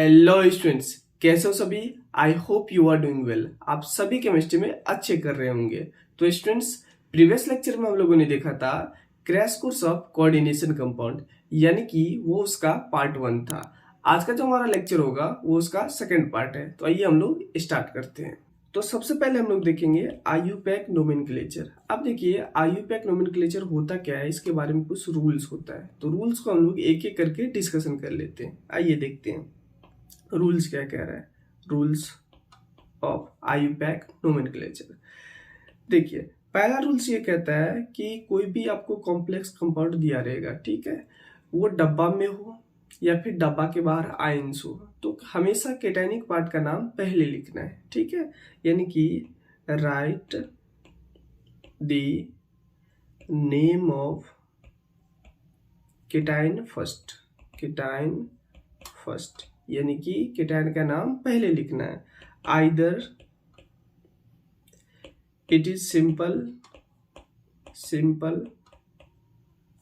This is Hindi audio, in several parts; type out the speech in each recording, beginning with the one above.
हेलो स्टूडेंट्स, कैसे हो सभी। I hope you are doing well. आप सभी केमिस्ट्री में अच्छे कर रहे होंगे। तो स्टूडेंट्स, प्रीवियस लेक्चर में हम लोगों ने देखा था crash course of coordination compound, यानी कि वो उसका पार्ट 1 था। आज का जो हमारा लेक्चर होगा वो उसका सेकंड पार्ट है। तो आइए हम लोग स्टार्ट करते हैं। तो सबसे पहले हम लोग देखेंगे आईयूपैक नोमेनक्लेचर। अब देखिए आईयूपैक नोमेनक्लेचर होता क्या है, इसके बारे में कुछ रूल्स होता है। तो रूल्स को हम लोग एक एक करके डिस्कशन कर लेते हैं। आइए देखते हैं रूल्स क्या कह रहा है। Rules of IUPAC nomenclature. देखिए पहला रूल्स ये कहता है कि कोई भी आपको कॉम्प्लेक्स कंपाउंड दिया रहेगा, ठीक है, वो डब्बा में हो या फिर डब्बा के बाहर आयंस हो, तो हमेशा केटाइनिक पार्ट का नाम पहले लिखना है, ठीक है। यानी कि right the name of cation first. Cation first यानी कि केटाइन का नाम पहले लिखना है। आइदर इट इज सिंपल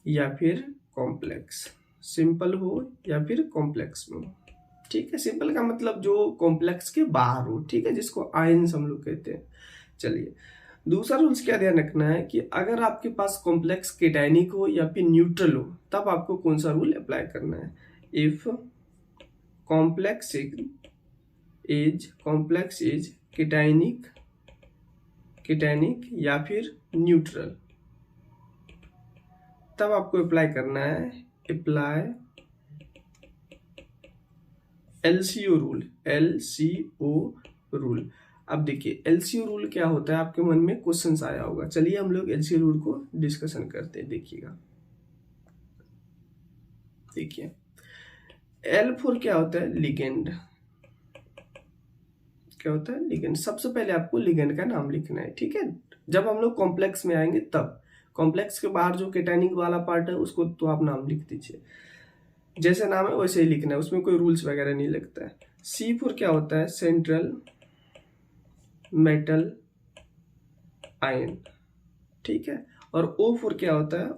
या फिर कॉम्प्लेक्स। सिंपल हो या फिर कॉम्प्लेक्स में हो, ठीक है। सिंपल का मतलब जो कॉम्प्लेक्स के बाहर हो, ठीक है, जिसको आयंस हम लोग कहते हैं। चलिए दूसरा रूल्स क्या ध्यान रखना है कि अगर आपके पास कॉम्प्लेक्स केटाइनिक हो या फिर न्यूट्रल हो, तब आपको कौन सा रूल अप्लाई करना है। इफ कॉम्प्लेक्स इज केटाइनिक या फिर न्यूट्रल, तब आपको अप्लाई करना है अप्लाई एलसीओ रूल। अब देखिए एलसीओ रूल क्या होता है, आपके मन में क्वेश्चंस आया होगा। चलिए हम लोग एलसीओ रूल को डिस्कशन करते हैं। देखिएगा, देखिए L4 क्या होता है, लिगेंड। क्या होता है, लिगेंड। सबसे पहले आपको लिगेंड का नाम लिखना है, ठीक है। जब हम लोग कॉम्प्लेक्स में आएंगे तब, कॉम्प्लेक्स के बाहर जो केटाइनिक वाला पार्ट है उसको तो आप नाम लिख दीजिए, जैसे नाम है वैसे ही लिखना है, उसमें कोई रूल्स वगैरह नहीं लगता है। C4 क्या होता है, सेंट्रल मेटल आयन, ठीक है। और O4 क्या होता है,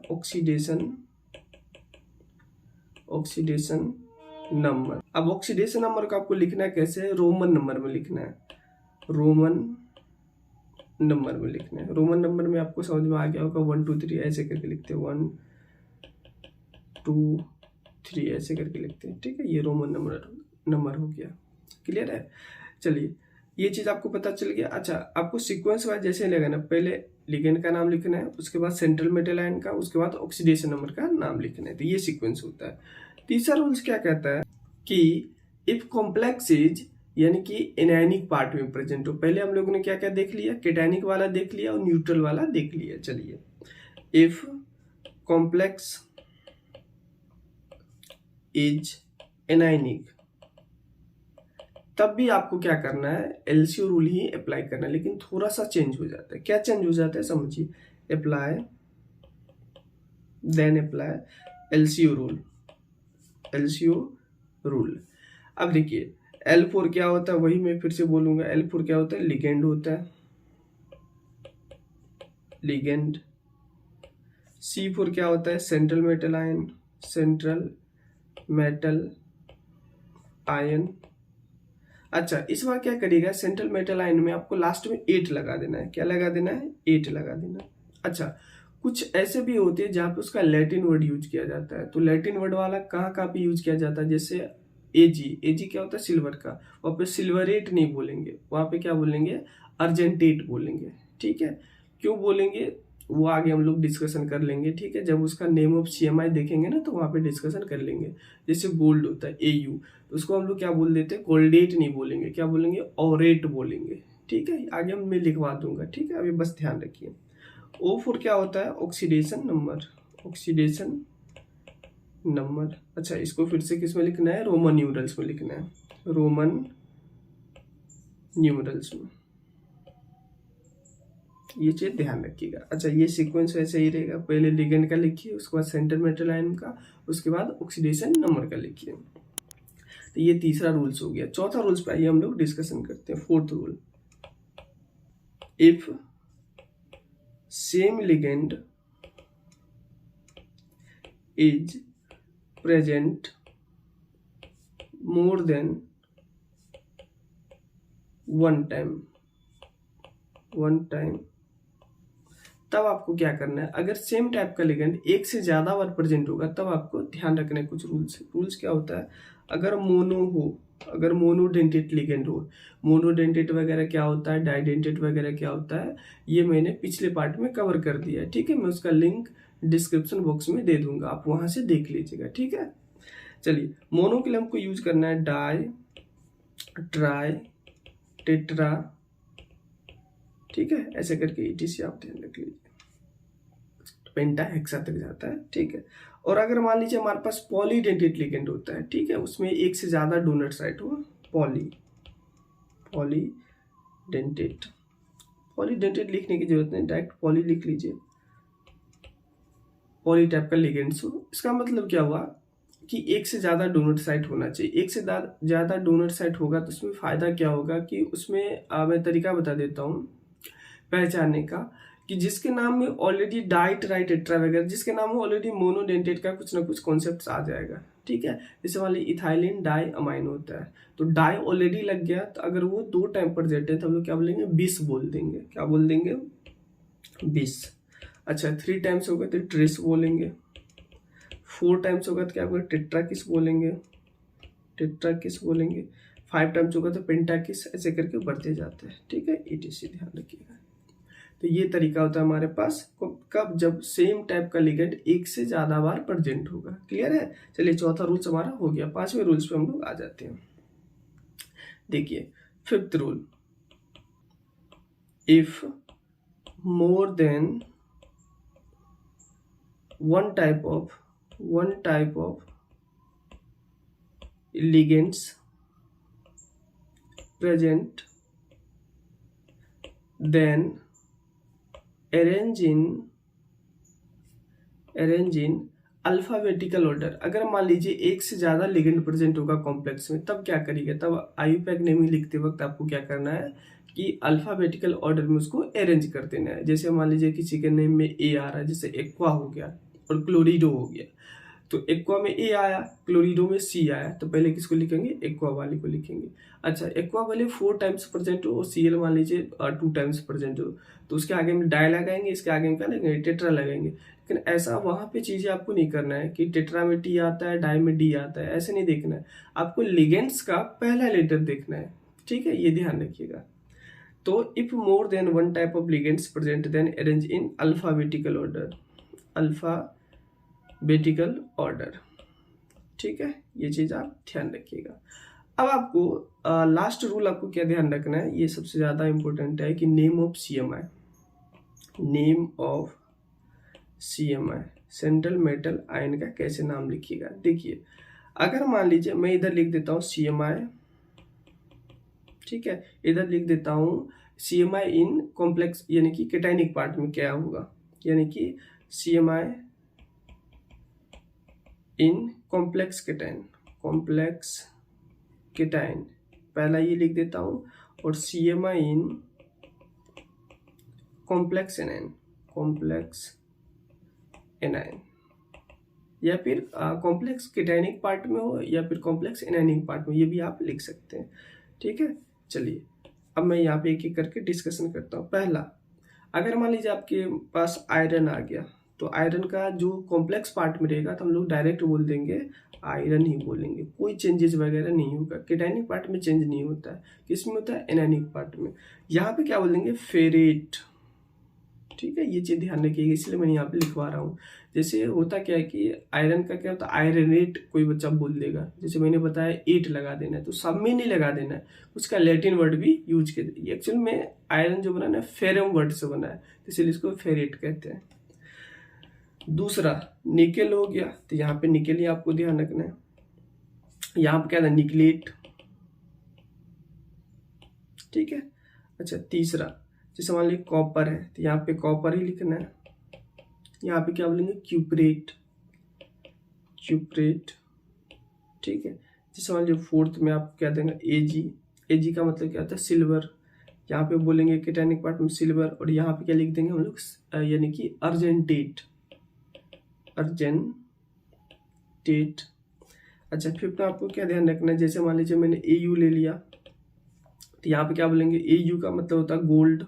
ऑक्सीडेशन नंबर। अब ऑक्सीडेशन नंबर को आपको लिखना है कैसे, रोमन नंबर में लिखना है। रोमन नंबर में आपको समझ में आ गया होगा, 1 2 3 ऐसे करके लिखते हैं, 1 2 3 ऐसे करके लिखते हैं, ठीक है। ये रोमन नंबर हो गया, क्लियर है। चलिए ये चीज आपको पता चल गया। अच्छा, आपको सीक्वेंस वाइज जैसे लगाना, पहले लिगेंड का नाम लिखना है, उसके बाद सेंट्रल मेटल आयन का, उसके बाद ऑक्सीडेशन नंबर का नाम लिखना है। तो ये सीक्वेंस होता है। तीसरा रूल्स क्या कहता है कि इफ कॉम्प्लेक्स इज, यानी कि एनायनिक पार्ट में प्रेजेंट हो। पहले हम लोगों ने क्या क्या देख लिया, केटाइनिक वाला देख लिया और न्यूट्रल वाला देख लिया। चलिए इफ कॉम्प्लेक्स इज एनायनिक, तब भी आपको क्या करना है, एलसीओ रूल ही अप्लाई करना है। लेकिन थोड़ा सा चेंज हो जाता है। क्या चेंज हो जाता है समझिए, अप्लाई एलसीओ रूल। अब देखिए L4 क्या होता है, वही मैं फिर से बोलूंगा। L4 क्या होता है, लिगेंड होता है, लिगेंड। C4 क्या होता है, सेंट्रल मेटल आयन। अच्छा, इस बार क्या करिएगा, सेंट्रल मेटल आयन में आपको लास्ट में 8 लगा देना है। क्या लगा देना है, 8 लगा देना है। अच्छा, कुछ ऐसे भी होते हैं जहाँ पे उसका लैटिन वर्ड यूज किया जाता है। तो लैटिन वर्ड वाला कहाँ कहाँ पे यूज किया जाता है, जैसे एजी क्या होता है, सिल्वर का। वहाँ पे सिल्वरेट नहीं बोलेंगे, वहाँ पे क्या बोलेंगे, अर्जेंटेट बोलेंगे, ठीक है। क्यों बोलेंगे वो आगे हम लोग डिस्कशन कर लेंगे, ठीक है। जब उसका नेम ऑफ CMI देखेंगे ना तो वहाँ पे डिस्कशन कर लेंगे। जैसे गोल्ड होता है AU, तो उसको हम लोग क्या बोल देते हैं, गोल्डेट नहीं बोलेंगे, क्या बोलेंगे, ऑरेट बोलेंगे, ठीक है। आगे मैं लिखवा दूंगा, ठीक है। अभी बस ध्यान रखिए। O4 क्या होता है, ऑक्सीडेशन नंबर। अच्छा, इसको फिर से किस में लिखना है, रोमन न्यूमरल्स में लिखना है, रोमन न्यूमरल्स में। ये चीज ध्यान रखिएगा। अच्छा, ये सीक्वेंस वैसे ही रहेगा, पहले लिगेंड का लिखिए, उसके बाद सेंटर मेटल आयन का, उसके बाद ऑक्सीडेशन नंबर का लिखिए। तो ये तीसरा रूल्स हो गया। चौथा रूल्स पे आइए हम लोग डिस्कशन करते हैं। Fourth rule, if same ligand is present more than one time, one time, तब आपको क्या करना है, अगर सेम टाइप का लिगेंड एक से ज्यादा बार प्रेजेंट होगा तब आपको ध्यान रखना है कुछ रूल्स। रूल्स क्या होता है, अगर मोनो हो, अगर मोनोडेंटेट लिगेंड हो, मोनोडेंटेट वगैरह क्या होता है, डाइडेंटेट वगैरह क्या होता है, ये मैंने पिछले पार्ट में कवर कर दिया है। ठीक है, मैं उसका लिंक डिस्क्रिप्शन बॉक्स में दे दूंगा, आप वहां से देख लीजिएगा। ठीक है, चलिए मोनो के लिए हमको यूज करना है डाई, ट्राई, टेट्रा, ठीक है, ऐसे करके ईटीसी आप ध्यान रख लीजिए, पेंटा हेक्सा तक जाता है। ठीक है, और अगर मान लीजिए हमारे पास पॉलीडेंटेट लिगेंड होता है, ठीक है, उसमें एक से ज्यादा डोनर साइट हो, पॉलीडेंटेट, पॉलीडेंटेट लिखने की जरूरत नहीं, डायरेक्ट पॉली लिख लीजिए, पॉली टाइप का लिगेंड्स हो। इसका मतलब क्या हुआ कि एक से ज्यादा डोनर साइट होना चाहिए। एक से ज्यादा डोनर साइट होगा तो उसमें फायदा क्या होगा कि उसमें मैं तरीका बता देता हूँ पहचानने का, कि जिसके नाम में ऑलरेडी डाई, ट्राई, टेट्रा वगैरह, जिसके नाम में ऑलरेडी मोनोडेंटेट का कुछ ना कुछ कॉन्सेप्ट आ जाएगा। ठीक है, जैसे वाली इथाइलिन डाई अमाइन होता है, तो डाई ऑलरेडी लग गया, तो अगर वो 2 टाइम पर जेट है तो हम लोग क्या बोलेंगे, 20 बोल देंगे। क्या बोल देंगे, 20। अच्छा 3 टाइम्स होगा तो ट्रेस बोलेंगे, 4 टाइम्स होगा तो क्या होगा, टेट्राकिस बोलेंगे, टेट्राकिस बोलेंगे, 5 टाइम्स होगा तो पेंटाकिस, ऐसे करके बढ़ते जाते हैं। ठीक है, ईटीसी ध्यान रखिएगा। तो ये तरीका होता है हमारे पास कब, जब सेम टाइप का लिगेंड एक से ज्यादा बार प्रेजेंट होगा। क्लियर है, चलिए चौथा रूल्स हमारा हो गया, 5वें रूल्स पे हम लोग आ जाते हैं। देखिए 5th rule, if more than one type of ligands present, then arrange in alphabetical order. अगर मान लीजिए एक से ज्यादा लिगेंड प्रेजेंट होगा कॉम्प्लेक्स में, तब क्या करिएगा, तब आईयूपैक नेमिंग लिखते वक्त आपको क्या करना है कि अल्फाबेटिकल ऑर्डर में उसको अरेंज कर देना है। जैसे मान लीजिए किसी के नेम में ए आ रहा है, जैसे एक्वा हो गया और क्लोरिडो हो गया, तो एक्वा में ए आया, क्लोरिडो में सी आया, तो पहले किसको लिखेंगे, एक्वा वाले को लिखेंगे। अच्छा एक्वा वाले 4 टाइम्स प्रेजेंट हो और सीएल मान लीजिए 2 टाइम्स प्रेजेंट हो, तो उसके आगे में डाई लगाएंगे, इसके आगे में क्या लगाएंगे, टेट्रा लगाएंगे। लेकिन ऐसा वहां पे चीजें आपको नहीं करना है कि टेट्रा में टी आता है, डाई में डी आता है, ऐसे नहीं देखना है, आपको लिगेंड्स का पहला लेटर देखना है। ठीक है, ये ध्यान रखिएगा। तो if more than one type of ligands present then arrange in alphabetical order, alphabetical order. ठीक है, ये चीज आप ध्यान रखिएगा। अब आपको लास्ट रूल आपको क्या ध्यान रखना है, ये सबसे ज्यादा इंपॉर्टेंट है कि name of CMI, name of CMI, central metal ion का कैसे नाम लिखिएगा। देखिए अगर मान लीजिए मैं इधर लिख देता हूँ सीएमआई, ठीक है, इधर लिख देता हूँ सीएमआई इन कॉम्प्लेक्स, यानी कि कैटायनिक पार्ट में क्या होगा, यानी कि CMI in complex cation, complex cation, पहला ये लिख देता हूं, और CMI in complex A9, complex A9, या फिर कॉम्प्लेक्स केटाइनिक पार्ट में हो या फिर कॉम्प्लेक्स एनाइनिक पार्ट में, ये भी आप लिख सकते हैं। ठीक है, चलिए अब मैं यहाँ पे एक एक करके डिस्कशन करता हूँ। पहला, अगर मान लीजिए आपके पास आयरन आ गया, तो आयरन का जो कॉम्प्लेक्स पार्ट में रहेगा तो हम लोग डायरेक्ट बोल देंगे आयरन ही बोलेंगे, कोई चेंजेस वगैरह नहीं होगा। केटाइनिक पार्ट में चेंज नहीं होता है, किसमें होता है, एनाइनिक पार्ट में। यहाँ पे क्या बोल देंगे, फेरेट। ठीक है, ये चीज ध्यान रखिएगा, इसलिए मैंने यहाँ पे लिखवा रहा हूँ। जैसे होता क्या है कि आयरन का क्या होता है, आयरनेट कोई बच्चा बोल देगा, जैसे मैंने बताया 8 लगा देना है, तो सब में नहीं लगा देना है, उसका लैटिन वर्ड भी यूज कर। एक्चुअल में आयरन जो बना है ना फेरम वर्ड से बना है, इसलिए इसको फेरेट कहते हैं। दूसरा निकेल हो गया, तो यहाँ पे निकेल ही आपको ध्यान रखना है। यहाँ पे क्या था, निकलेट। ठीक है, अच्छा तीसरा, जैसे मान लीजिए कॉपर है, तो यहाँ पे कॉपर ही लिखना है। यहाँ पे क्या बोलेंगे, क्यूपरेट, क्यूपरेट। ठीक है, जैसे मान लीजिए फोर्थ में आप क्या देंगे, एजी। एजी का मतलब क्या होता है, सिल्वर। यहाँ पे बोलेंगे केटाइनिक पार्ट में सिल्वर, और यहाँ पे क्या लिख देंगे हम लोग, यानी कि अर्जेंटेट, अर्जेंटेट। अच्छा फिफ्थ में आपको क्या ध्यान रखना है, जैसे मान लीजिए मैंने एयू ले लिया, तो यहाँ पे क्या बोलेंगे, Au का मतलब होता है गोल्ड।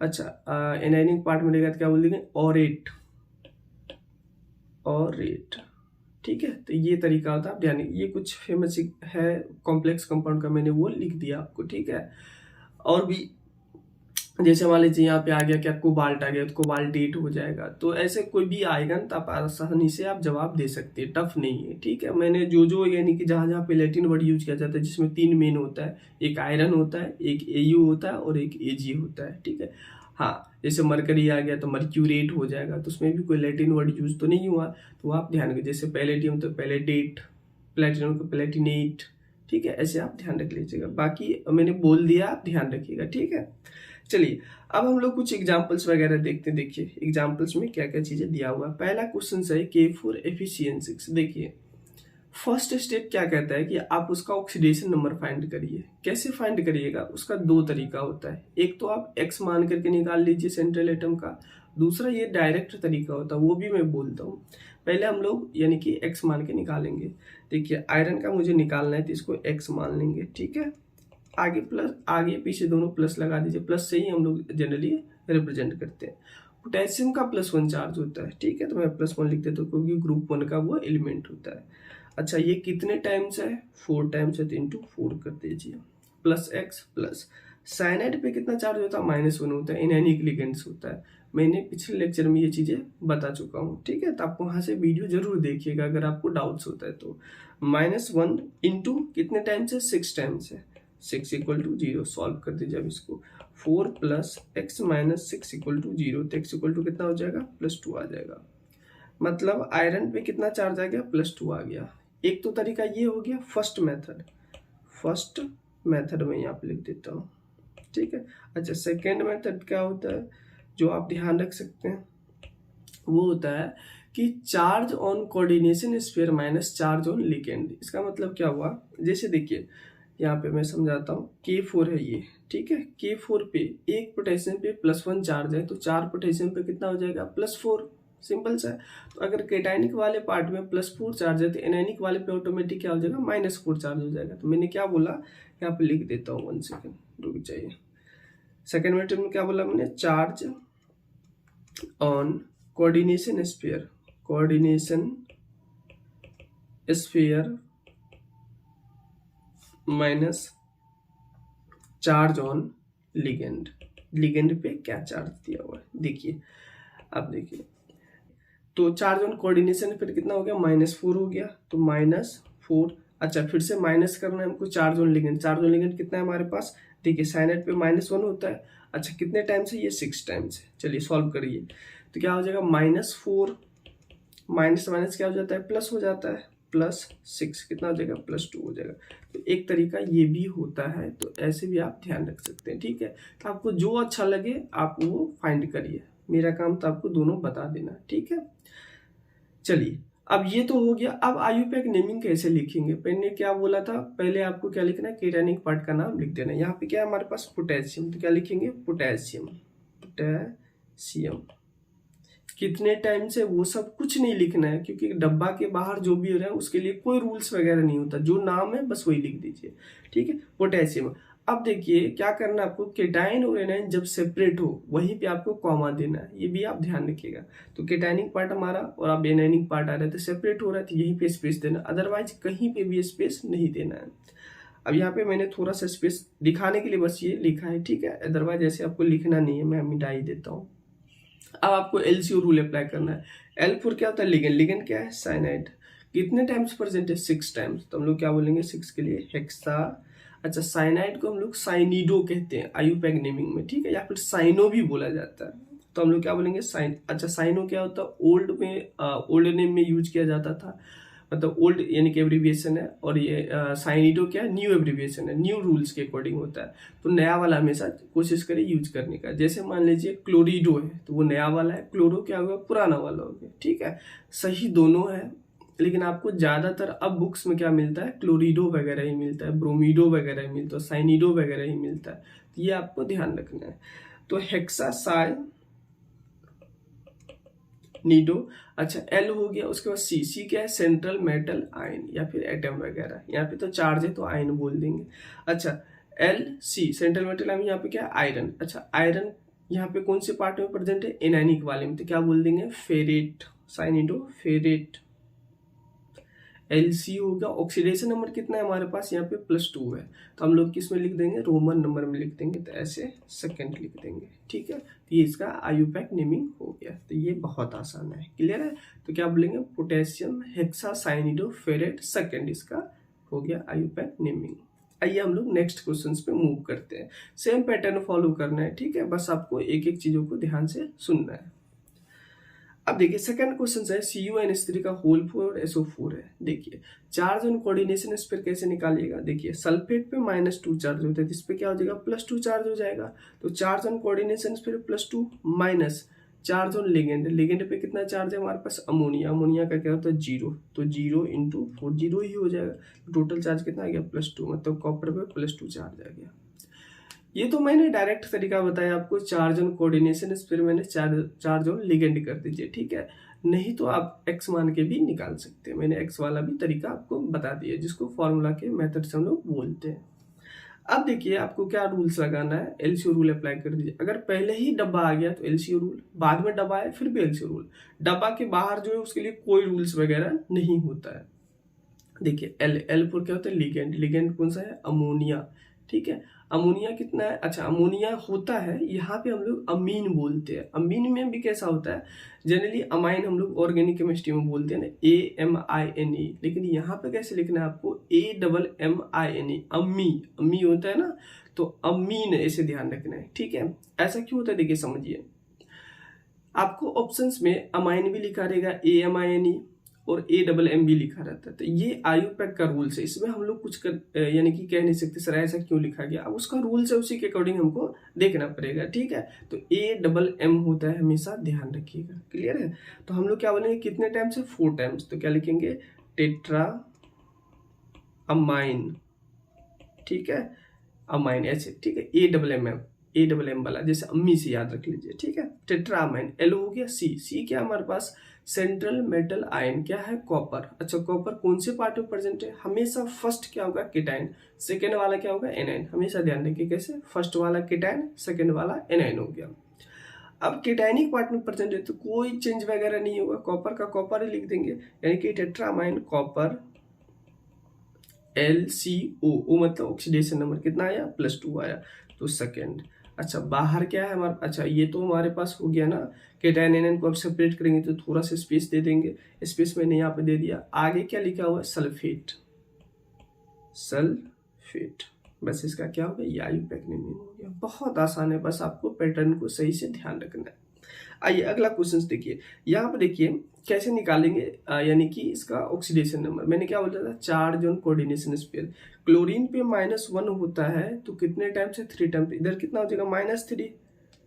अच्छा, एनायनिक पार्ट मिलेगा तो क्या बोल देंगे, ऑरेट, ऑरेट। ठीक है, तो ये तरीका होता है, आप ध्यान, ये कुछ फेमस है कॉम्प्लेक्स कंपाउंड का, मैंने वो लिख दिया आपको। ठीक है, और भी जैसे मान लीजिए यहाँ पे आ गया क्या, कोबाल्ट आ गया तो कोबाल्टेट हो जाएगा। तो ऐसे कोई भी आएगा ना तो आप आसानी से आप जवाब दे सकते हैं, टफ नहीं है। ठीक है, मैंने जो यानी कि जहाँ जहाँ पे लैटिन वर्ड यूज किया जाता है, जिसमें 3 मेन होता है, एक आयरन होता है, एक Au होता है और एक Ag होता है। ठीक है, हाँ, जैसे मरकरी आ गया तो मर्क्यूरेट हो जाएगा, तो उसमें भी कोई लैटिन वर्ड यूज तो नहीं हुआ, तो आप ध्यान रखिए। जैसे पैलेडियम तो पैलेडेट, प्लेटिनम को प्लेटिनेट। ठीक है, ऐसे आप ध्यान रख लीजिएगा, बाकी मैंने बोल दिया, आप ध्यान रखिएगा। ठीक है, चलिए अब हम लोग कुछ एग्जांपल्स वगैरह देखते हैं। देखिए एग्जांपल्स में क्या क्या चीजें दिया हुआ है। पहला क्वेश्चन है K4 एफिशिएंसी। देखिए फर्स्ट स्टेप क्या कहता है कि आप उसका ऑक्सीडेशन नंबर फाइंड करिए। कैसे फाइंड करिएगा, उसका 2 तरीका होता है। एक तो आप X मान करके निकाल लीजिए सेंट्रल एटम का, दूसरा ये डायरेक्ट तरीका होता है, वो भी मैं बोलता हूँ। पहले हम लोग यानी कि X मान के निकालेंगे। देखिए आयरन का मुझे निकालना है तो इसको X मान लेंगे। ठीक है, आगे प्लस, आगे पीछे दोनों प्लस लगा दीजिए, प्लस से ही हम लोग जनरली रिप्रेजेंट करते हैं। पोटेशियम का +1 चार्ज होता है। ठीक है, तो मैं +1 लिख देता हूँ क्योंकि ग्रुप 1 का वो एलिमेंट होता है। अच्छा, ये कितने टाइम्स है, 4 टाइम्स है, तो इंटू 4 कर दीजिए, +X प्लस। साइनाइड पे कितना चार्ज होता है, -1 होता है, इनएनिक लिगेंड्स होता है। मैंने पिछले लेक्चर में ये चीजें बता चुका हूँ। ठीक है, तो आप वहां से वीडियो जरूर देखिएगा अगर आपको डाउट्स होता है तो। -1 इंटू कितने टाइम्स है, 6 टाइम्स है, 6 इक्वल टू 0। सॉल्व कर दीजिए अब इसको, 4 + x - 6 इक्वल टू 0, तो x इक्वल टू कितना हो जाएगा, +2 आ जाएगा। मतलब आयरन पे कितना चार्ज आ गया, +2 आ गया। एक तो तरीका ये हो गया फर्स्ट मेथड, फर्स्ट मेथड में यहाँ पे लिख देता हूँ। ठीक है, अच्छा सेकेंड मेथड क्या होता है जो आप ध्यान रख सकते हैं, वो होता है कि charge on coordination sphere minus charge on ligand. इसका मतलब क्या हुआ, जैसे देखिए यहाँ पे मैं समझाता हूँ, K4 है ये। ठीक है, K4 पे एक पोटेशियम पे +1 चार्ज है, तो 4 पोटेशियम पे कितना हो जाएगा, +4। सिंपल सा है। तो अगर केटाइनिक वाले पार्ट में +4 चार्ज है तो एनायनिक वाले पे ऑटोमेटिक क्या हो जाएगा, -4 चार्ज हो जाएगा। तो मैंने क्या बोला, यहाँ पे लिख देता हूँ, 1 सेकेंड रुक जाइए। सेकेंड मेथड में क्या बोला मैंने, charge on coordination sphere, coordination sphere minus charge on ligand. Ligand पे क्या चार्ज दिया हुआ है, देखिए अब देखिए, तो चार्ज ऑन कोऑर्डिनेशन फिर कितना हो गया, -4 हो गया, तो -4। अच्छा फिर से माइनस करना है हमको charge on ligand. Charge on ligand कितना है हमारे पास, देखिए साइनाइड पे -1 होता है। अच्छा कितने टाइम्स है, ये 6 टाइम्स है। चलिए सॉल्व करिए, तो क्या हो जाएगा, -4 माइनस माइनस क्या हो जाता है, प्लस हो जाता है, +6 कितना हो जाएगा, +2 हो जाएगा। तो एक तरीका ये भी होता है, तो ऐसे भी आप ध्यान रख सकते हैं। ठीक है, तो आपको जो अच्छा लगे आप वो फाइंड करिए, मेरा काम तो आपको दोनों बता देना। ठीक है, चलिए अब ये तो हो गया। अब आयुपैक नेमिंग कैसे लिखेंगे, मैंने क्या बोला था, पहले आपको क्या लिखना है, केटानिक पार्ट का नाम लिख देना है। यहाँ पे क्या है हमारे पास, पोटेशियम, तो क्या लिखेंगे, पोटेशियम, पोटेशियम कितने टाइम से, वो सब कुछ नहीं लिखना है, क्योंकि डब्बा के बाहर जो भी हो रहा है उसके लिए कोई रूल्स वगैरह नहीं होता, जो नाम है बस वही लिख दीजिए। ठीक है, पोटेशियम। अब देखिए क्या करना है आपको, केटाइन और एनाइन जब सेपरेट हो वहीं पे आपको कॉमा देना है, ये भी आप ध्यान रखिएगा। तो केटाइनिक पार्ट हमारा और अब एनाइनिक पार्ट आ रहा है, तो सेपरेट हो रहा है तो यहीं पे स्पेस देना, अदरवाइज कहीं पे भी स्पेस नहीं देना है। अब यहाँ पे मैंने थोड़ा सा स्पेस दिखाने के लिए बस ये लिखा है। ठीक है, अदरवाइज ऐसे आपको लिखना नहीं है, मैं मिटा ही देता हूँ। अब आपको LCO रूल अप्लाई करना है। L4 क्या होता है, लिगेंड। लिगेंड क्या है, साइनाइड। कितने टाइम्स प्रेजेंट है, 6 टाइम्स। तो हम लोग क्या बोलेंगे 6 के लिए, हेक्सा। अच्छा साइनाइड को हम लोग साइनिडो कहते हैं आयुपैक नेमिंग में। ठीक है, या फिर साइनो भी बोला जाता है, तो हम लोग क्या बोलेंगे, साइन। अच्छा साइनो क्या होता है, ओल्ड में ओल्ड नेम में यूज किया जाता था, मतलब ओल्ड यानी कि एब्रीविएशन है, और ये साइनिडो क्या है, न्यू एब्रीविएशन है, न्यू रूल्स के अकॉर्डिंग होता है। तो नया वाला हमेशा कोशिश करें यूज करने का। जैसे मान लीजिए क्लोरिडो है तो वो नया वाला है, क्लोरो क्या हुआ, पुराना वाला हो गया। ठीक है, सही दोनों है, लेकिन आपको ज्यादातर अब बुक्स में क्या मिलता है, क्लोरिडो वगैरह ही मिलता है, ब्रोमीडो वगैरह ही मिलता है, साइनिडो वगैरह ही मिलता है, तो ये आपको ध्यान रखना है। तो हेक्सासाइनिडो। अच्छा L हो गया, उसके बाद C क्या है, सेंट्रल मेटल आयन या फिर एटम वगैरह। यहाँ पे तो चार्ज है तो आयन बोल देंगे। अच्छा Cal सेंट्रल मेटल आयन, यहाँ पे क्या है आयरन। अच्छा आयरन यहाँ पे कौन से पार्ट में प्रेजेंट है, एनायनिक वाले में, तो क्या बोल देंगे फेरेट, साइनिडो फेरेट। Lc हो गया। ऑक्सीडेशन नंबर कितना है हमारे पास यहाँ पे +2 है, तो हम लोग किस में लिख देंगे, रोमन नंबर में लिख देंगे, तो ऐसे सेकंड लिख देंगे। ठीक है, तो ये इसका IUPAC नेमिंग हो गया। तो ये बहुत आसान है, क्लियर है। तो क्या बोलेंगे, पोटेशियम हेक्सासाइनिडोफेरेट सेकंड इसका हो गया IUPAC नेमिंग। आइए हम लोग नेक्स्ट क्वेश्चंस पे मूव करते हैं। सेम पैटर्न फॉलो करना है, ठीक है, बस आपको एक एक चीजों को ध्यान से सुनना है। अब देखिए सेकंड क्वेश्चन है CuNH3 का होल 4SO4 है। देखिए चार्ज ऑन कोऑर्डिनेशन स्पेयर कैसे निकालिएगा। देखिए सल्फेट पे -2 चार्ज होता है, तो इस पे क्या हो जाएगा, +2 चार्ज हो जाएगा। तो charge on coordination sphere +2 minus charge on ligand, ligand पे कितना चार्ज है हमारे पास, अमोनिया, अमोनिया का क्या होता है 0, तो 0 × 4 0 ही हो जाएगा। टोटल चार्ज कितना आ गया, +2, मतलब कॉपर पे +2 चार्ज आ गया। ये तो मैंने डायरेक्ट तरीका बताया आपको, चार्ज ऑन कोऑर्डिनेशन स्पेयर मैंने चार्ज ऑन लिगेंड कर दीजिए, ठीक है। नहीं तो आप x मान के भी निकाल सकते हैं, मैंने x वाला भी तरीका आपको बता दिया, जिसको फॉर्मूला के मेथड से हम लोग बोलते हैं। अब देखिए आपको क्या रूल्स लगाना है, LCO रूल अप्लाई कर दीजिए। अगर पहले ही डब्बा आ गया तो LCO रूल, बाद में डब्बा आए फिर भी LCO रूल। डब्बा के बाहर जो है उसके लिए कोई रूल्स वगैरह नहीं होता है। देखिए L पर क्या होता है, लिगेंड, लिगेंड कौन सा है, अमोनिया, ठीक है। अमोनिया कितना है, अच्छा अमोनिया होता है, यहाँ पे हम लोग अमीन बोलते हैं। अमीन में भी कैसा होता है, जनरली अमाइन हम लोग ऑर्गेनिक केमिस्ट्री में बोलते हैं ना, AMINE, लेकिन यहाँ पे कैसे लिखना है आपको, AMMINE, अम्मी, अम्मी होता है ना, तो अमीन ऐसे ध्यान रखना है, ठीक है। ऐसा क्यों होता है, देखिए समझिए, आपको ऑप्शंस में अमाइन भी लिखा रहेगा AMINE और AMM भी लिखा रहता है, तो ये IUPAC का रूल्स है। इसमें हम लोग कुछ यानी कि कह नहीं सकते सर ऐसा क्यों लिखा गया, अब उसका रूल्स है, उसी के अकॉर्डिंग हमको देखना पड़ेगा, ठीक है। तो AMM होता है, हमेशा ध्यान रखिएगा, क्लियर है। तो हम लोग क्या बोलेंगे, कितने टाइम्स है, 4 टाइम्स, तो क्या लिखेंगे, टेट्रा अमाइन, ठीक है, अमाइन ऐसे, ठीक है, AMM वाला, जैसे अम्मी से याद रख लीजिए, ठीक है। टेट्रामाइन, L हो गया। C क्या हमारे पास, सेंट्रल मेटल आयन, क्या है, कॉपर। अच्छा कॉपर कौन से पार्ट में प्रेजेंट है, हमेशा फर्स्ट क्या होगा, केटाइन, सेकेंड वाला क्या होगा, एनाइन, हमेशा ध्यान रखिए कैसे, फर्स्ट वाला केटाइन, सेकेंड वाला एनाइन हो गया। अब केटाइनिक पार्ट में प्रेजेंट है तो कोई चेंज वगैरह नहीं होगा, कॉपर का कॉपर ही लिख देंगे, यानी कि टेट्रामाइन कॉपर LCO, मतलब ऑक्सीडेशन नंबर कितना आया, +2 आया, तो सेकेंड। अच्छा बाहर क्या है हमारे, अच्छा ये तो हमारे पास हो गया ना, केटाइन एनाइन को अब सेपरेट करेंगे तो थोड़ा सा स्पेस दे देंगे, स्पेस मैंने यहाँ पे दे दिया। आगे क्या लिखा हुआ है, सल्फेट, सल्फेट, बस इसका क्या होगा, ये IUPAC नेमिंग हो गया। बहुत आसान है, बस आपको पैटर्न को सही से ध्यान रखना है। आइए अगला क्वेश्चन देखिए, यहाँ पे देखिए कैसे निकालेंगे, यानी कि इसका ऑक्सीडेशन नंबर। मैंने क्या बोला था, charge on coordination sphere, chlorine पे -1 होता है, तो कितने टाइम से, 3 टाइम, इधर कितना हो जाएगा, -3,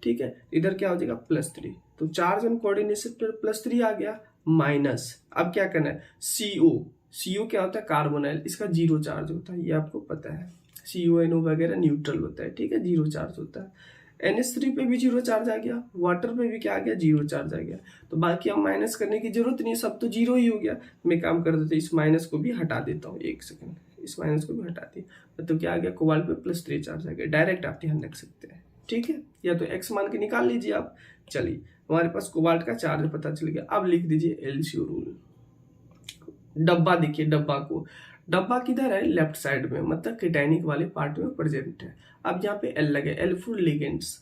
ठीक है, इधर क्या हो जाएगा, +3, तो चार्ज ऑन कोऑर्डिनेशन स्पेयर +3 आ गया, माइनस, अब क्या करना है, CO क्या होता है, कार्बोनाइल, इसका 0 चार्ज होता है, ये आपको पता है, CONO वगैरह न्यूट्रल होता है, ठीक है, 0 चार्ज होता है। NH3 पे भी 0 चार्ज आ गया, वाटर पे भी क्या आ गया, 0 चार्ज आ गया, तो बाकी अब माइनस करने की जरूरत नहीं, सब तो 0 ही हो गया। मैं काम कर देता हूँ, इस माइनस को भी हटा देता हूँ, एक सेकंड, इस माइनस को भी हटा दिया, तो क्या आ गया, कोबाल्ट पे +3 चार्ज आ गया, डायरेक्ट आप ध्यान रख सकते हैं, ठीक है, या तो x मान के निकाल लीजिए आप। चलिए हमारे पास कोबाल्ट का चार्ज पता चल गया, अब लिख दीजिए LCO रूल। डब्बा देखिए, डब्बा किधर है, लेफ्ट साइड में, मतलब केटाइनिक वाले पार्ट में प्रेजेंट है। अब यहाँ पे L लगे, L फॉर लिगेंड्स,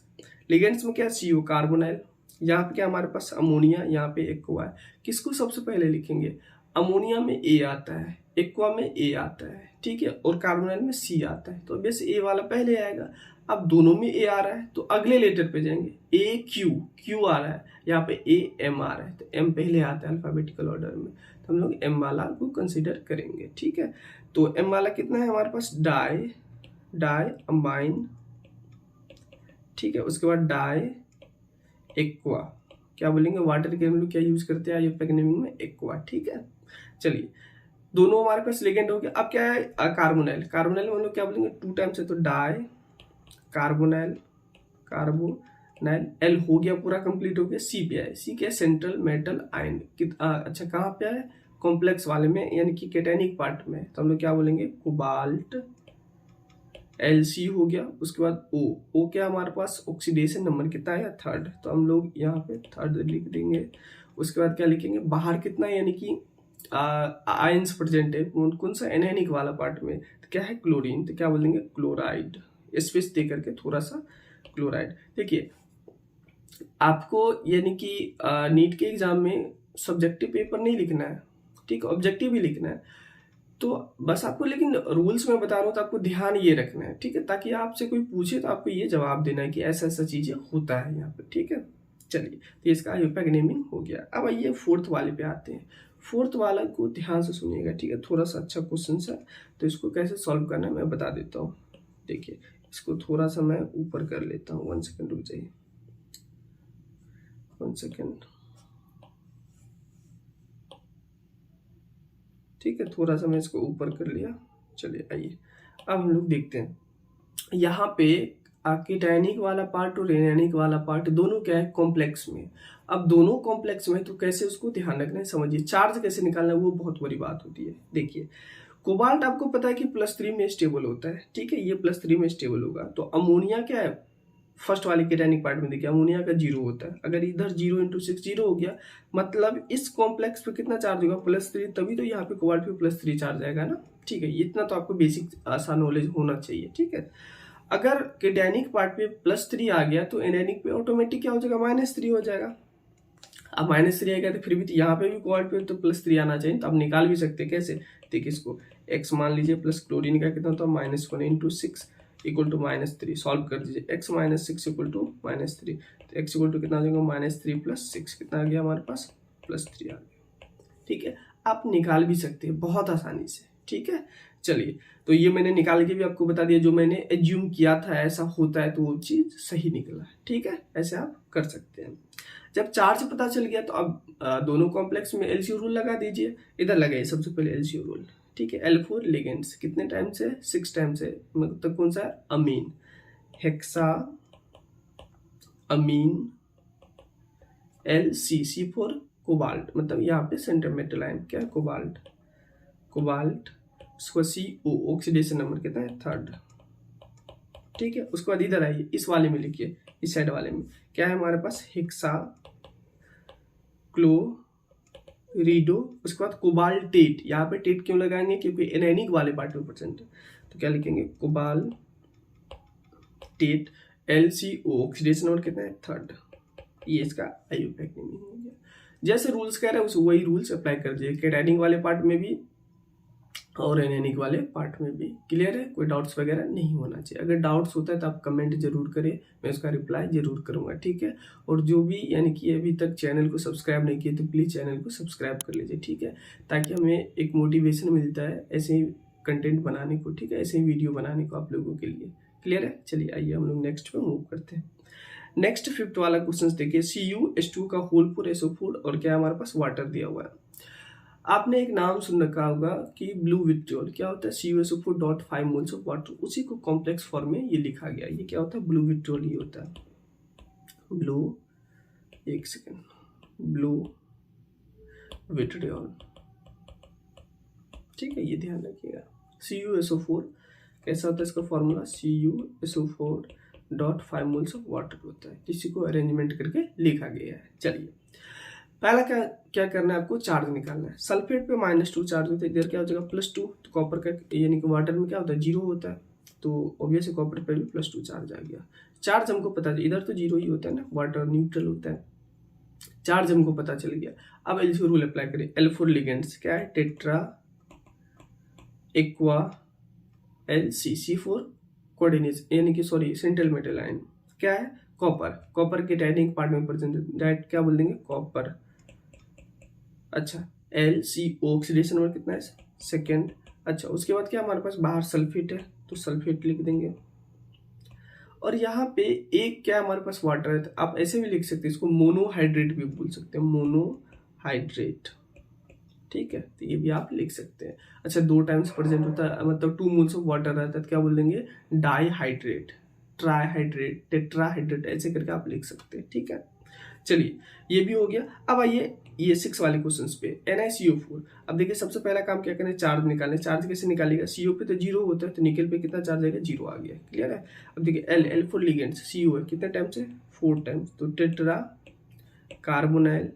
लिगेंड्स में क्या, CO कार्बोनाइल, यहाँ पे क्या हमारे पास अमोनिया, यहाँ पे एक्वा है। किसको सबसे पहले लिखेंगे, अमोनिया में A आता है, एक्वा में A आता है, ठीक है, और कार्बोनाइल में C आता है, तो बेस A वाला पहले आएगा। अब दोनों में A आ रहा है तो अगले लेटर पे जाएंगे, Q आ रहा है, यहाँ पे AM आ रहा है, तो M पहले आता है अल्फाबेटिकल ऑर्डर में, तो हम लोग M वाला को कंसिडर करेंगे, ठीक है। तो M वाला कितना है हमारे पास, डाई अमाइन, ठीक है, उसके बाद डाई एक्वा, क्या बोलेंगे, वाटर के हम लोग क्या यूज करते हैं IUPAC नेमिंग में, एक्वा, ठीक है। चलिए दोनों हमारे पास लिगेंड हो गया। अब क्या है, कार्बोनाइल, कार्बोनाइल में हम लोग क्या बोलेंगे, 2 टाइम्स है, तो डाई कार्बोनाइल, L हो गया, पूरा कंप्लीट हो गया। C पे आए, C क्या है, सेंट्रल मेटल आयन, अच्छा कहाँ पे है, कॉम्प्लेक्स वाले में, यानी कि केटाइनिक पार्ट में, तो हम लोग क्या बोलेंगे, कोबाल्ट Lc हो गया, उसके बाद O क्या हमारे पास ऑक्सीडेशन नंबर कितना है, थर्ड, तो हम लोग यहाँ पे थर्ड लिख देंगे। उसके बाद क्या लिखेंगे, बाहर कितना यानी कि आयंस प्रेजेंट है, कौन सा एनायनिक वाला पार्ट में, तो क्या है क्लोरीन, तो क्या बोलेंगे क्लोराइड, स्पेस दे करके थोड़ा सा क्लोराइड। देखिए आपको यानी कि नीट के एग्जाम में सब्जेक्टिव पेपर नहीं लिखना है, ठीक, ऑब्जेक्टिव ही लिखना है, तो बस आपको लेकिन रूल्स में बता रहा हूँ तो आपको ध्यान ये रखना है, ठीक है, ताकि आपसे कोई पूछे तो आपको ये जवाब देना है कि ऐसा ऐसा चीजें होता है यहाँ पे, ठीक है। चलिए तो इसका आईयूपैक नेमिंग हो गया। अब आइए फोर्थ वाले पे आते हैं। फोर्थ वाला को ध्यान से सुनिएगा, ठीक है, थोड़ा सा अच्छा क्वेश्चन है, तो इसको कैसे सॉल्व करना है मैं बता देता हूँ। देखिए इसको थोड़ा सा मैं ऊपर कर लेता हूँ, 1 सेकेंड रुक जाइए, 1 सेकेंड, ठीक है, थोड़ा सा मैं इसको ऊपर कर लिया। चलिए आइए अब हम लोग देखते हैं यहाँ पे कीटैनिक वाला पार्ट और एनायनिक वाला पार्ट दोनों क्या है, कॉम्प्लेक्स में। अब दोनों कॉम्प्लेक्स में तो कैसे उसको ध्यान रखना है, समझिए चार्ज कैसे निकालना है वो बहुत बड़ी बात होती है। देखिए कोबाल्ट आपको पता है कि +3 में स्टेबल होता है, ठीक है, ये +3 में स्टेबल होगा। तो अमोनिया क्या है, फर्स्ट वाले कीटैनिक पार्ट में देखिए अमोनिया का 0 होता है, अगर इधर 0 × 6 0 हो गया, मतलब इस कॉम्प्लेक्स पे कितना चार्ज होगा, +3, तभी तो यहाँ पे कोबाल्ट पे +3 चार्ज आएगा ना, ठीक है, इतना तो आपको बेसिक आसान नॉलेज होना चाहिए, ठीक है। अगर कीटैनिक पार्ट पे +3 आ गया तो एनायनिक पे ऑटोमेटिक क्या हो जाएगा, -3 हो जाएगा। अब -3 आएगा तो फिर भी तो यहाँ पे भी कोबाल्ट पे तो +3 आना चाहिए, तो आप निकाल भी सकते हैं, कैसे, देखिए इसको x मान लीजिए प्लस क्लोरीन का कितना होता है -1 × 6 = -3, सॉल्व कर दीजिए, x - 6 = -3, तो x = कितना आ जाएगा, -3 + 6 कितना आ गया हमारे पास, +3 आ गया, ठीक है। आप निकाल भी सकते हैं बहुत आसानी से, ठीक है। चलिए तो ये मैंने निकाल के भी आपको बता दिया, जो मैंने एज्यूम किया था ऐसा होता है तो वो चीज सही निकला, ठीक है, ऐसे आप कर सकते हैं। जब चार्ज पता चल गया तो अब दोनों कॉम्प्लेक्स में एलसीओ रूल लगा दीजिए, इधर लगाइए सबसे पहले एलसीओ रूल, ठीक है। L4 लिगेंड्स कितने टाइम से, 6 टाइम से, मतलब कौन सा, अमीन, हेक्सा अमीन, LCC4 कोबाल्ट, मतलब यहाँ पे सेंटर मेटल आयन क्या है, कोबाल्ट, कोबाल्ट, उसको CO ऑक्सीडेशन नंबर कितना है, थर्ड, ठीक है। उसके बाद इधर आइए इस वाले में लिखिए, इस साइड वाले में क्या है हमारे पास, हेक्सा क्लोरिडो, उसके बाद कोबाल्टेट, यहाँ पे टेट क्यों लगाएंगे, क्योंकि एनायनिक वाले पार्ट में परसेंट है, तो क्या लिखेंगे, कोबाल्टेट, LCO ऑक्सीडेशन नंबर कितना है, थर्ड, ये इसका आईयूपैक नेमिंग हो गया। जैसे रूल्स कह रहे हैं वही रूल्स अप्लाई कर दीजिए, कैटायनिक वाले पार्ट में भी और एनायनिक वाले पार्ट में भी। क्लियर है, कोई डाउट्स वगैरह नहीं होना चाहिए। अगर डाउट्स होता है तो आप कमेंट जरूर करें, मैं उसका रिप्लाई जरूर करूंगा, ठीक है। और जो भी यानी कि अभी तक चैनल को सब्सक्राइब नहीं किए तो प्लीज़ चैनल को सब्सक्राइब कर लीजिए, ठीक है, ताकि हमें एक मोटिवेशन मिलता है ऐसे ही कंटेंट बनाने को, ठीक है, ऐसे ही वीडियो बनाने को आप लोगों के लिए। क्लियर है, चलिए आइए हम लोग नेक्स्ट पे मूव करते हैं। नेक्स्ट 5th वाला क्वेश्चन देखिए, CuH2 का होल 4 SO4 और क्या हमारे पास वाटर दिया हुआ है। आपने एक नाम सुन रखा होगा कि ब्लू विट्रियोल, क्या होता है, CuSO4.5 मोल्स ऑफ वाटर, उसी को कॉम्प्लेक्स फॉर्म में ये लिखा गया, ये क्या होता है, ब्लू विट्रियोल ही होता है, ब्लू, एक सेकेंड, ब्लू विट्रियोल, ठीक है, ये ध्यान रखिएगा। CuSO4 कैसा होता है, इसका formula CuSO4.5 moles of water होता है, इसी को अरेंजमेंट करके लिखा गया है। चलिए पहला क्या करना है, आपको चार्ज निकालना है। सल्फेट पे -2 चार्ज होता है, इधर क्या हो जाएगा, +2, तो कॉपर का यानी कि वाटर में क्या होता है, 0 होता है, तो ऑब्वियसली कॉपर पे भी +2 चार्ज आ गया। चार्ज हमको पता है, इधर तो 0 ही होता है ना, वाटर न्यूट्रल होता है, चार्ज हमको पता चल गया। अब एलसीओ रूल अप्लाई करें। L4 लिगेंड्स क्या है, टेट्रा एक्वा LCC4 कोऑर्डिनेट यानी कि सॉरी सेंट्रल मेटल आयन क्या है, कॉपर, कॉपर के टाइनिक पार्ट में प्रेजेंट, डायरेक्ट क्या बोल देंगे, कॉपर। अच्छा LCO ऑक्सीडेशन नंबर कितना है, सेकेंड। अच्छा उसके बाद क्या हमारे पास बाहर सल्फेट है, तो सल्फेट लिख देंगे। और यहाँ पे एक क्या हमारे पास वाटर है, तो आप ऐसे भी लिख सकते हैं, इसको मोनोहाइड्रेट भी बोल सकते हैं, मोनोहाइड्रेट, ठीक है, तो ये भी आप लिख सकते हैं। अच्छा 2 टाइम्स प्रेजेंट होता है, मतलब 2 मोल्स ऑफ वाटर रहता है, तो क्या बोल देंगे, डाईहाइड्रेट, ट्राईहाइड्रेट, टेट्राहाइड्रेट, ऐसे करके आप लिख सकते हैं, ठीक है। चलिए ये भी हो गया। अब आइए ये 6 वाले क्वेश्चन पे NiCO4। अब देखिए सबसे पहला काम क्या करना है, चार्ज निकालना है। चार्ज कैसे निकालेगा, CO पे तो 0 होता है, तो निकल पे कितना चार्ज आएगा, 0 आ गया। क्लियर है। अब देखिए L फॉर लिगेंड्स, CO है कितने टाइम से, 4 टाइम्स, तो टेट्रा कार्बोनाइल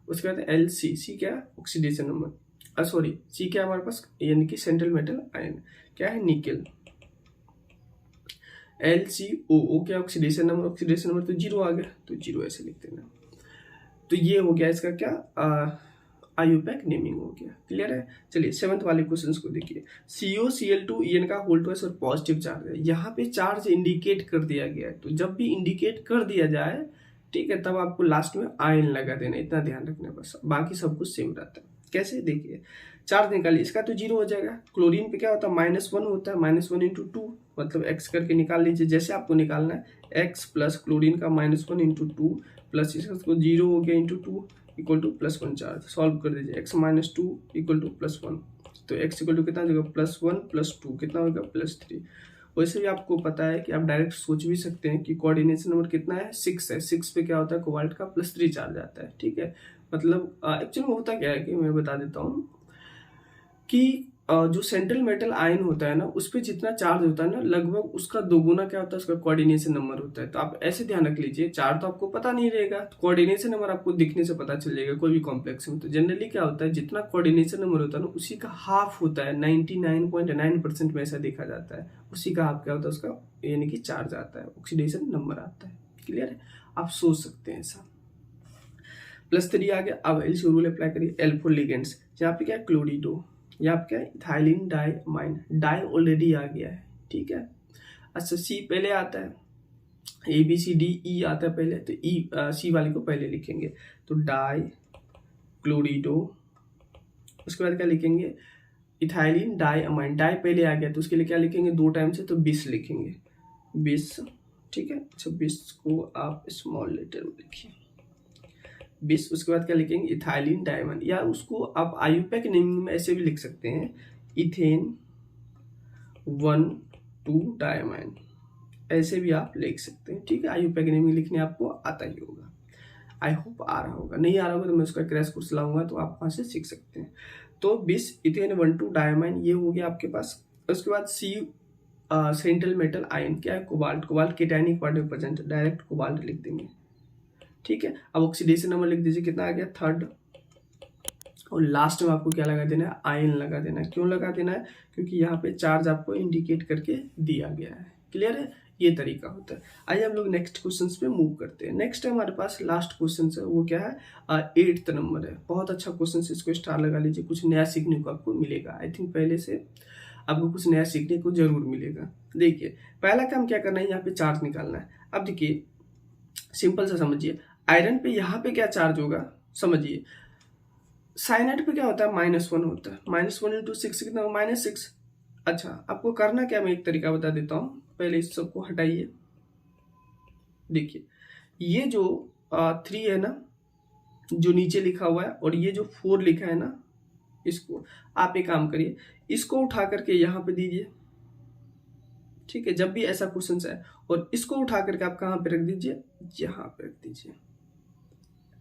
उसके बाद LC क्या है, ऑक्सीडेशन नंबर, सॉरी C क्या है हमारे पास, यानी कि सेंट्रल मेटल आयन, क्या है, निकेल। LCOO क्या, ऑक्सीडेशन नंबर तो 0 आ गया, तो 0 ऐसे लिख देना। तो ये हो गया इसका क्या, आयुपैक नेमिंग हो गया। क्लियर है। चलिए 7th वाले क्वेश्चन को देखिए। COCl2 का होल ट्वाइस और पॉजिटिव चार्ज है, यहाँ पे चार्ज इंडिकेट कर दिया गया है, तो जब भी इंडिकेट कर दिया जाए, ठीक है, तब आपको लास्ट में आयन लगा देना, इतना ध्यान रखना, बस बाकी सब कुछ सेम रहता है। कैसे, देखिए चार्ज निकालिए, इसका तो 0 हो जाएगा। क्लोरीन पे क्या होता है, -1 होता है, -1 × 2, मतलब x करके निकाल लीजिए, जैसे आपको निकालना है, x प्लस क्लोरीन का -1 × 2 प्लस इसको 0 हो गया × 2 इक्वल टू +1 चार्ज। सॉल्व कर दीजिए, x - 2 इक्वल टू +1, तो x इक्वल टू कितना हो जाएगा, +1 + 2 कितना होगा, +3। वैसे भी आपको पता है कि आप डायरेक्ट सोच भी सकते हैं कि कोऑर्डिनेशन नंबर कितना है, 6 है। 6 पे क्या होता है, कोबाल्ट का +3 चार्ज आता है। ठीक है, मतलब एक्चुअली होता क्या है कि मैं बता देता हूँ कि जो सेंट्रल मेटल आयन होता है ना, उस पर जितना चार्ज होता है ना, लगभग उसका दोगुना क्या होता है, उसका कोऑर्डिनेशन नंबर होता है। तो आप ऐसे ध्यान रख लीजिए, चार्ज तो आपको पता नहीं रहेगा, कोऑर्डिनेशन नंबर आपको दिखने से पता चल जाएगा कोई भी कॉम्प्लेक्स में। तो जनरली क्या होता है, जितना कोऑर्डिनेशन नंबर होता है ना, उसी का हाफ होता है, 99.9% में ऐसा देखा जाता है, उसी का हाफ क्या होता है, उसका यानी कि चार्ज आता है, ऑक्सीडेशन नंबर आता है। क्लियर है, आप सोच सकते हैं ऐसा। +3 आ गया। अब एल रूल अप्लाई करिए, L फॉर लिगेंड्स, यहाँ पे क्या है, क्लोरीडो, यहाँ पे क्या है, इथाइलिन डाइमाइन, डाई ऑलरेडी आ गया है। ठीक है, अच्छा C पहले आता है, ABCDE आता है पहले, तो C वाले को पहले लिखेंगे, तो डाई क्लोरीडो, उसके बाद क्या लिखेंगे, इथाइलिन डाइमाइन, डाई पहले आ गया तो उसके लिए क्या लिखेंगे, 2 टाइम से, तो 20 लिखेंगे, 20। ठीक है, अच्छा 20 को आप स्मॉल लेटर में लिखिए, 20। उसके बाद क्या लिखेंगे, इथाइलिन डायमंड, या उसको आप आयुपैक नेमिंग में ऐसे भी लिख सकते हैं, इथेन 1,2 डायमंड, ऐसे भी आप लिख सकते हैं। ठीक है, आयुपैक नेमिंग लिखने आपको आता ही होगा, आई होप आ रहा होगा, नहीं आ रहा होगा तो मैं उसका क्रैश कोर्स लाऊंगा, तो आप वहां से सीख सकते हैं। तो 20 इथेन 1,2 डायमंड, ये हो गया आपके पास। उसके बाद C सेंट्रल मेटल आयन क्या है, कोबाल्ट केटायनिक पार्ट में प्रेजेंट, डायरेक्ट कोबाल्ट लिख देंगे। ठीक है, अब ऑक्सीडेशन नंबर लिख दीजिए, कितना आ गया, 3rd, और लास्ट में आपको क्या लगा देना है, आयन लगा देना है। क्यों लगा देना है, क्योंकि यहाँ पे चार्ज आपको इंडिकेट करके दिया गया है। क्लियर है, ये तरीका होता है। आइए हम लोग नेक्स्ट क्वेश्चन पे मूव करते हैं। नेक्स्ट है हमारे पास लास्ट क्वेश्चन है, वो क्या है, 8th नंबर है। बहुत अच्छा क्वेश्चन है, इसको स्टार लगा लीजिए, कुछ नया सीखने को आपको मिलेगा। आई थिंक पहले से आपको कुछ नया सीखने को जरूर मिलेगा। देखिए पहला काम क्या करना है, यहाँ पे चार्ज निकालना है। अब देखिए सिंपल सा समझिए, आयरन पे यहाँ पे क्या चार्ज होगा, समझिए, साइनाइड पे क्या होता है, -1 होता है, -1 × 6 कितना, -6। अच्छा आपको करना क्या, मैं एक तरीका बता देता हूँ, पहले इस सबको हटाइए। देखिए ये जो 3 है ना, जो नीचे लिखा हुआ है, और ये जो 4 लिखा है ना, इसको आप एक काम करिए, इसको उठा करके यहाँ पे दीजिए। ठीक है, जब भी ऐसा क्वेश्चन है, और इसको उठा करके आप कहाँ पे रख दीजिए, यहाँ पे रख दीजिए।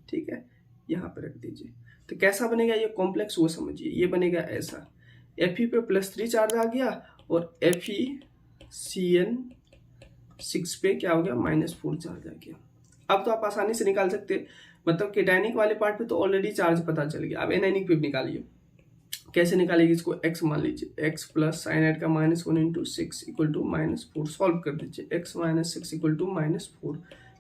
ठीक है, यहाँ पे रख दीजिए। तो कैसा बनेगा ये कॉम्प्लेक्स, वो समझिए, ये बनेगा ऐसा, Fe पे +3 चार्ज आ गया, और FeCN6 पे क्या हो गया, -4 चार्ज आ गया। अब तो आप आसानी से निकाल सकते हैं, मतलब केटायनिक वाले पार्ट पे तो ऑलरेडी चार्ज पता चल गया। अब एनायनिक पे निकालिए, कैसे निकालेगी, इसको x मान लीजिए, x प्लस साइनाइड का -1 × 6 इक्वल टू -4, सॉल्व कर दीजिए, x - 6 इक्वल टू -4,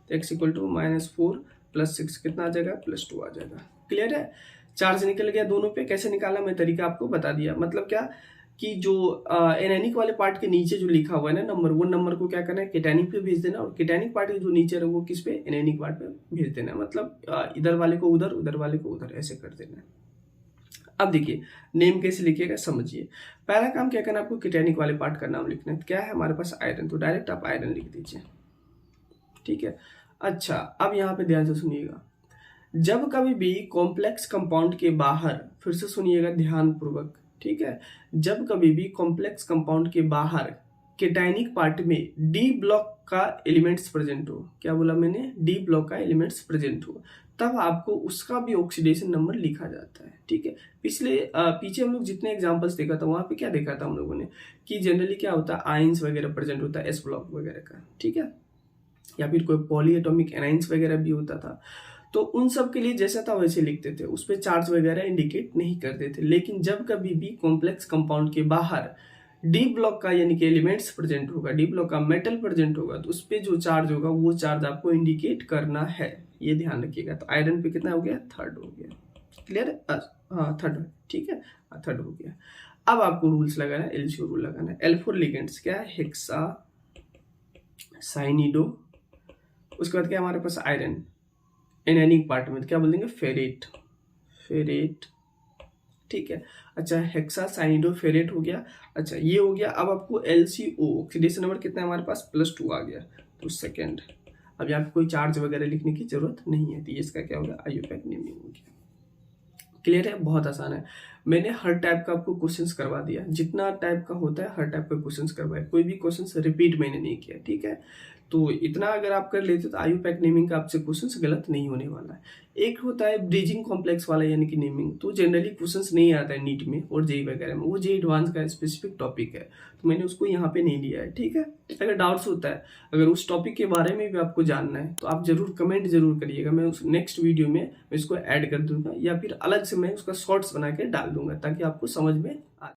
तो x इक्वल टू -4 + 6 कितना आ जाएगा, +2 आ जाएगा। क्लियर है, चार्ज निकल गया दोनों पे। कैसे निकाला मैं तरीका आपको बता दिया, मतलब क्या कि जो एनायनिक वाले पार्ट के नीचे जो लिखा हुआ है ना नंबर, वो नंबर को क्या करना है, केटायनिक पे भेज देना, और केटायनिक पार्ट के जो नीचे है वो किस पे, एनायनिक पार्ट पे भेज देना, मतलब इधर वाले को उधर, उधर वाले को उधर, ऐसे कर देना है। अब देखिए नेम कैसे लिखिएगा, समझिए। पहला काम क्या करना है, आपको केटायनिक वाले पार्ट का नाम लिखना है। क्या है हमारे पास, आयरन, तो डायरेक्ट आप आयरन लिख दीजिए। ठीक है, अच्छा अब यहाँ पे ध्यान से सुनिएगा, जब कभी भी कॉम्प्लेक्स कंपाउंड के बाहर, फिर से सुनिएगा ध्यान पूर्वक, ठीक है, जब कभी भी कॉम्प्लेक्स कंपाउंड के बाहर केटायनिक पार्ट में D ब्लॉक का एलिमेंट्स प्रेजेंट हो, क्या बोला मैंने, D ब्लॉक का एलिमेंट्स प्रेजेंट हो, तब आपको उसका भी ऑक्सीडेशन नंबर लिखा जाता है। ठीक है, पीछे हम लोग जितने एग्जांपल्स देखा था वहां पे क्या देखा था हम लोगों ने कि जनरली क्या होता है, आयंस वगैरह प्रेजेंट होता है एस ब्लॉक वगैरह का। ठीक है, या फिर कोई पॉलीएटॉमिक एनाइंस वगैरह भी होता था। तो उन सब के लिए जैसा था वैसे लिखते थे, उस पर चार्ज वगैरह इंडिकेट नहीं करते थे। लेकिन जब कभी भी कॉम्प्लेक्स कंपाउंड के बाहर डी ब्लॉक का यानी कि एलिमेंट्स प्रेजेंट होगा, डी ब्लॉक का मेटल प्रेजेंट होगा, तो उस पर जो चार्ज होगा वो चार्ज आपको इंडिकेट करना है, ये ध्यान रखिएगा। तो आयरन पे कितना हो गया, 3rd हो गया। क्लियर है? हाँ 3rd। ठीक है, 3rd हो गया। अब आपको रूल्स लगाना है, एलसीओ रूल लगाना है। L4 लिगेंड्स क्या है, हेक्सा साइनिडो, उसके बाद क्या हमारे पास आयरन, एनायनिक पार्ट में क्या बोल देंगे, फेरेट। ठीक है, अच्छा हेक्सा साइनिडो फेरेट हो गया। अच्छा ये हो गया। अब आपको LCO ऑक्सीडेशन नंबर कितना है हमारे पास, +2 आ गया, तो 2nd। अब यहाँ पे कोई चार्ज वगैरह लिखने की जरूरत नहीं है, तो इसका क्या हो गया, आयोपैक नेमिंग हो गया। क्लियर है? बहुत आसान है। मैंने हर टाइप का आपको क्वेश्चंस करवा दिया, जितना टाइप का होता है हर टाइप का क्वेश्चंस करवाया, कोई भी क्वेश्चंस रिपीट मैंने नहीं किया। ठीक है, तो इतना अगर आप कर लेते तो आयुपैक नेमिंग का आपसे क्वेश्चंस गलत नहीं होने वाला है। एक होता है ब्रिजिंग कॉम्प्लेक्स वाला यानी कि नेमिंग, तो जनरली क्वेश्चंस नहीं आता है नीट में और जेई वगैरह में, वो जेई एडवांस का स्पेसिफिक टॉपिक है, तो मैंने उसको यहाँ पे नहीं लिया है। ठीक है, अगर डाउट्स होता है, अगर उस टॉपिक के बारे में भी आपको जानना है तो आप जरूर कमेंट जरूर करिएगा, मैं उस नेक्स्ट वीडियो में मैं इसको ऐड कर दूंगा या फिर अलग से मैं उसका शॉर्ट्स बना के डाल दूंगा ताकि आपको समझ में आ